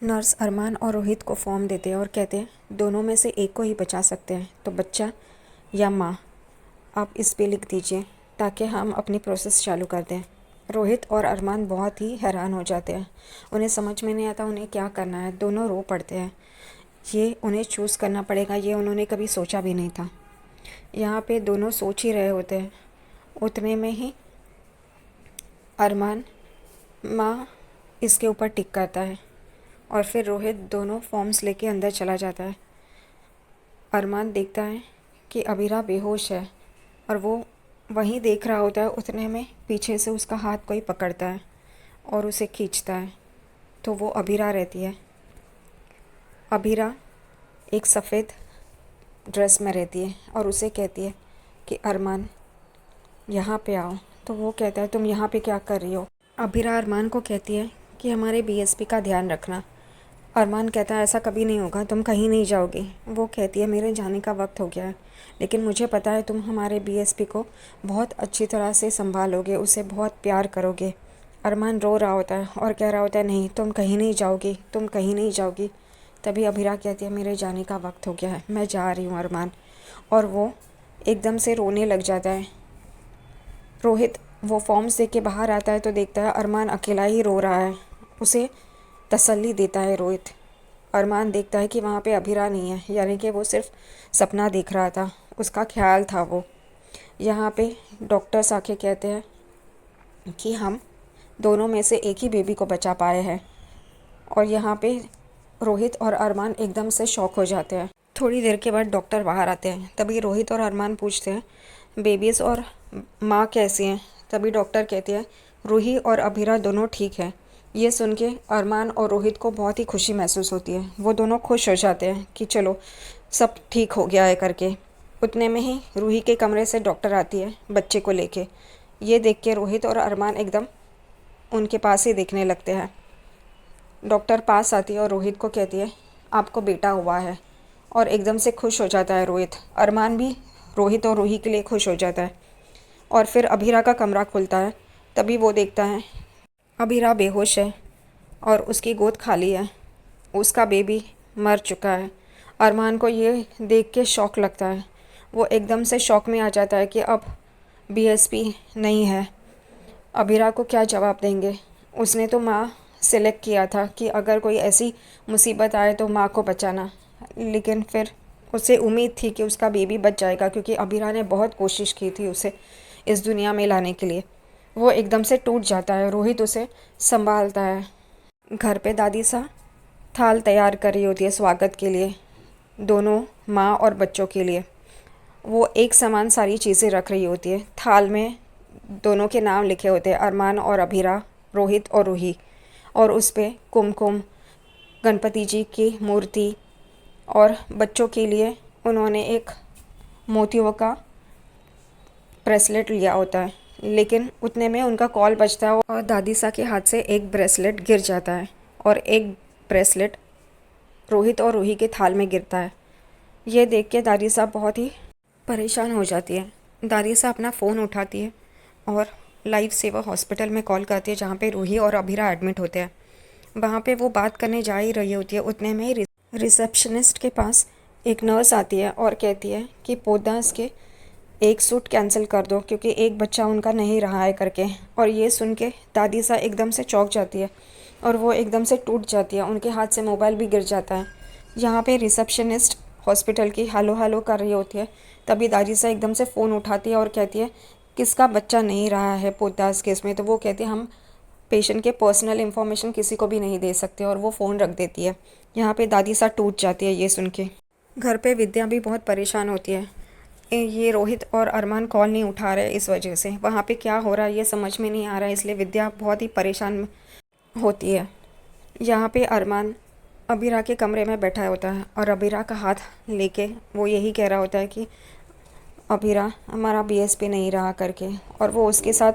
Nurse अरमान और रोहित को form देते हैं और कहते हैं दोनों में से एक को ही बचा सकते हैं, तो बच्चा या माँ, आप इस पे लिख दीजिए ताकि हम अपनी प्रोसेस चालू कर दें। रोहित और अरमान बहुत ही हैरान हो जाते हैं। उन्हें समझ में नहीं आता उन्हें क्या करना है। दोनों रो पड़ते हैं। ये उन्हें चूज़ करना पड़ेगा, ये उन्होंने कभी सोचा भी नहीं था। यहाँ पे दोनों सोच ही रहे होते हैं, उतने में ही अरमान माँ इसके ऊपर टिक करता है और फिर रोहित दोनों फॉर्म्स लेके अंदर चला जाता है। अरमान देखता है कि अबीरा बेहोश है और वो वहीं देख रहा होता है। उतने में पीछे से उसका हाथ कोई पकड़ता है और उसे खींचता है, तो वो अबीरा रहती है। अबीरा एक सफ़ेद ड्रेस में रहती है और उसे कहती है कि अरमान यहाँ पे आओ। तो वो कहता है तुम यहाँ पे क्या कर रही हो। अबीरा अरमान को कहती है कि हमारे बीएसपी का ध्यान रखना। अरमान कहता है ऐसा कभी नहीं होगा, तुम कहीं नहीं जाओगी। वो कहती है मेरे जाने का वक्त हो गया है, लेकिन मुझे पता है तुम हमारे बीएसपी को बहुत अच्छी तरह से संभालोगे, उसे बहुत प्यार करोगे। अरमान रो रहा होता है और कह रहा होता है नहीं, तुम कहीं नहीं जाओगी, तुम कहीं नहीं जाओगी। तभी अबीरा कहती है मेरे जाने का वक्त हो गया है, मैं जा रही हूँ अरमान। और वो एकदम से रोने लग जाता है। रोहित वो फॉर्म्स देख के बाहर आता है तो देखता है अरमान अकेला ही रो रहा है। उसे तसल्ली देता है रोहित। अरमान देखता है कि वहाँ पे अबीरा नहीं है, यानी कि वो सिर्फ सपना देख रहा था, उसका ख्याल था वो। यहाँ पे डॉक्टर्स आके कहते हैं कि हम दोनों में से एक ही बेबी को बचा पाए हैं। और यहाँ पे रोहित और अरमान एकदम से शॉक हो जाते हैं। थोड़ी देर के बाद डॉक्टर बाहर आते हैं। तभी रोहित और अरमान पूछते हैं बेबीज़ और माँ कैसी हैं। तभी डॉक्टर कहते हैं रूही और अबीरा दोनों ठीक हैं। ये सुन के अरमान और रोहित को बहुत ही खुशी महसूस होती है। वो दोनों खुश हो जाते हैं कि चलो सब ठीक हो गया है करके। उतने में ही रूही के कमरे से डॉक्टर आती है बच्चे को लेके। ये देख के रोहित और अरमान एकदम उनके पास ही देखने लगते हैं। डॉक्टर पास आती है और रोहित को कहती है आपको बेटा हुआ है, और एकदम से खुश हो जाता है रोहित। अरमान भी रोहित और रूही के लिए खुश हो जाता है। और फिर अबीरा का कमरा खुलता है। तभी वो देखता है अबीरा बेहोश है और उसकी गोद खाली है, उसका बेबी मर चुका है। अरमान को ये देख के शौक लगता है। वो एकदम से शौक में आ जाता है कि अब बीएसपी नहीं है। अबीरा को क्या जवाब देंगे। उसने तो माँ सेलेक्ट किया था कि अगर कोई ऐसी मुसीबत आए तो माँ को बचाना, लेकिन फिर उसे उम्मीद थी कि उसका बेबी बच जाएगा, क्योंकि अबीरा ने बहुत कोशिश की थी उसे इस दुनिया में लाने के लिए। वो एकदम से टूट जाता है। रोहित उसे संभालता है। घर पे दादी सा थाल तैयार कर रही होती है स्वागत के लिए, दोनों माँ और बच्चों के लिए। वो एक समान सारी चीज़ें रख रही होती है। थाल में दोनों के नाम लिखे होते हैं, अरमान और अबीरा, रोहित और रूही। और उस पे कुमकुम, गणपति जी की मूर्ति, और बच्चों के लिए उन्होंने एक मोतियों का ब्रेसलेट लिया होता है। लेकिन उतने में उनका कॉल बजता है और दादी सा के हाथ से एक ब्रेसलेट गिर जाता है और एक ब्रेसलेट रोहित और रूही के थाल में गिरता है। ये देख के दादी साहब बहुत ही परेशान हो जाती है। दादी साहब अपना फ़ोन उठाती है और लाइफ सेवा हॉस्पिटल में कॉल करती है, जहाँ पे रूही और अबीरा एडमिट होते हैं। वहाँ पे वो बात करने जा ही रही होती है। उतने में ही रिसेप्शनिस्ट के पास एक नर्स आती है और कहती है कि पोदास के एक सूट कैंसिल कर दो, क्योंकि एक बच्चा उनका नहीं रहा है करके। और ये सुन के दादी सा एकदम से चौंक जाती है और वो एकदम से टूट जाती है। उनके हाथ से मोबाइल भी गिर जाता है। यहाँ पे रिसेप्शनिस्ट हॉस्पिटल की हेलो हेलो कर रही होती है। तभी दादी सा एकदम से फ़ोन उठाती है और कहती है किसका बच्चा नहीं रहा है पोदास केस में। तो वो कहती है हम पेशेंट के पर्सनल इन्फॉर्मेशन किसी को भी नहीं दे सकते, और वो फ़ोन रख देती है। यहाँ पे दादी सा टूट जाती है ये सुन के। घर पे विद्या भी बहुत परेशान होती है। ये रोहित और अरमान कॉल नहीं उठा रहे, इस वजह से वहाँ पे क्या हो रहा है ये समझ में नहीं आ रहा है, इसलिए विद्या बहुत ही परेशान होती है। यहाँ पे अरमान अबीरा के कमरे में बैठा होता है और अबीरा का हाथ लेके वो यही कह रहा होता है कि अबीरा हमारा बीएसपी नहीं रहा करके, और वो उसके साथ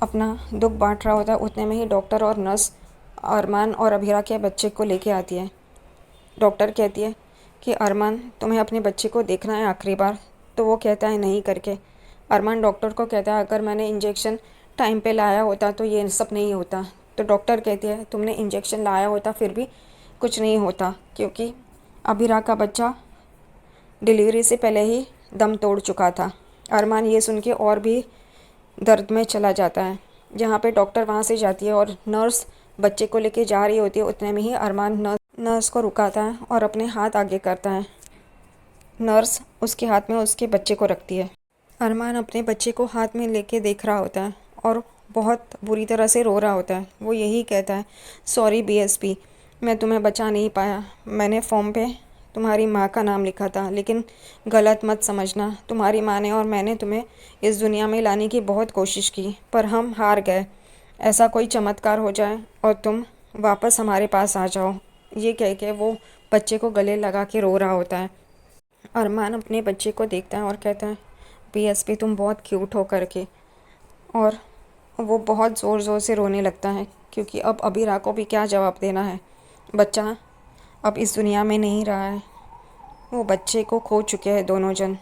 अपना दुख बांट रहा होता है। उतने में ही डॉक्टर और नर्स अरमान और अबीरा के बच्चे को लेके आती है। डॉक्टर कहती है कि अरमान तुम्हें अपने बच्चे को देखना है आखिरी बार। तो वो कहता है नहीं करके। अरमान डॉक्टर को कहता है अगर मैंने इंजेक्शन टाइम पे लाया होता तो ये सब नहीं होता। तो डॉक्टर कहती है तुमने इंजेक्शन लाया होता फिर भी कुछ नहीं होता, क्योंकि अभिरा का बच्चा डिलीवरी से पहले ही दम तोड़ चुका था। अरमान ये सुन के और भी दर्द में चला जाता है। जहाँ पे डॉक्टर वहाँ से जाती है और नर्स बच्चे को लेके जा रही होती है, उतने में ही अरमान नर्स को रुकाता है और अपने हाथ आगे करता है। नर्स उसके हाथ में उसके बच्चे को रखती है। अरमान अपने बच्चे को हाथ में लेके देख रहा होता है और बहुत बुरी तरह से रो रहा होता है। वो यही कहता है, सॉरी बीएसपी, मैं तुम्हें बचा नहीं पाया। मैंने फॉर्म पे तुम्हारी माँ का नाम लिखा था, लेकिन गलत मत समझना। तुम्हारी माँ ने और मैंने तुम्हें इस दुनिया में लाने की बहुत कोशिश की, पर हम हार गए। ऐसा कोई चमत्कार हो जाए और तुम वापस हमारे पास आ जाओ। ये कह के वो बच्चे को गले लगा के रो रहा होता है। अरमान अपने बच्चे को देखता है और कहता है, बीएसपी तुम बहुत क्यूट हो करके। और वो बहुत ज़ोर ज़ोर से रोने लगता है, क्योंकि अब अबीरा को भी क्या जवाब देना है। बच्चा अब इस दुनिया में नहीं रहा है। वो बच्चे को खो चुके हैं दोनों जन।